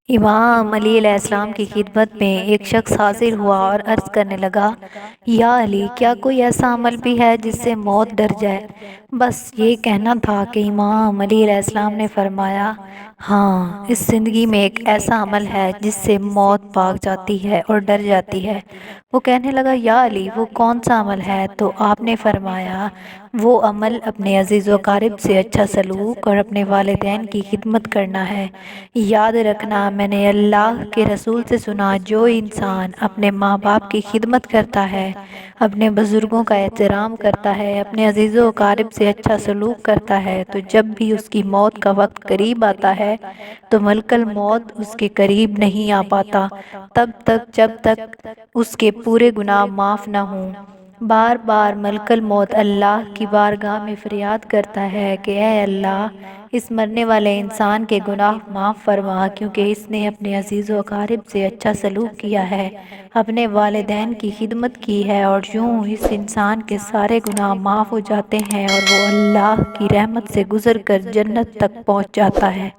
امام علی علیہ السلام کی خدمت میں ایک شخص حاضر ہوا اور عرض کرنے لگا، یا علی، کیا کوئی ایسا عمل بھی ہے جس سے موت ڈر جائے؟ بس یہ کہنا تھا کہ امام علی علیہ السلام نے فرمایا، ہاں، اس زندگی میں ایک ایسا عمل ہے جس سے موت بھاگ جاتی ہے اور ڈر جاتی ہے۔ وہ کہنے لگا، یا علی، وہ کون سا عمل ہے؟ تو آپ نے فرمایا، وہ عمل اپنے عزیز و اقارب سے اچھا سلوک اور اپنے والدین کی خدمت کرنا ہے۔ یاد رکھنا، میں نے اللہ کے رسول سے سنا، جو انسان اپنے ماں باپ کی خدمت کرتا ہے، اپنے بزرگوں کا احترام کرتا ہے، اپنے عزیز و اقارب سے اچھا سلوک کرتا ہے، تو جب بھی اس کی موت کا وقت قریب آتا ہے تو ملک الموت اس کے قریب نہیں آ پاتا، تب تک جب تک اس کے پورے گناہ معاف نہ ہوں۔ بار بار ملک الموت اللہ کی بارگاہ میں فریاد کرتا ہے کہ اے اللہ، اس مرنے والے انسان کے گناہ معاف فرما، کیونکہ اس نے اپنے عزیز و اقارب سے اچھا سلوک کیا ہے، اپنے والدین کی خدمت کی ہے، اور یوں اس انسان کے سارے گناہ معاف ہو جاتے ہیں اور وہ اللہ کی رحمت سے گزر کر جنت تک پہنچ جاتا ہے۔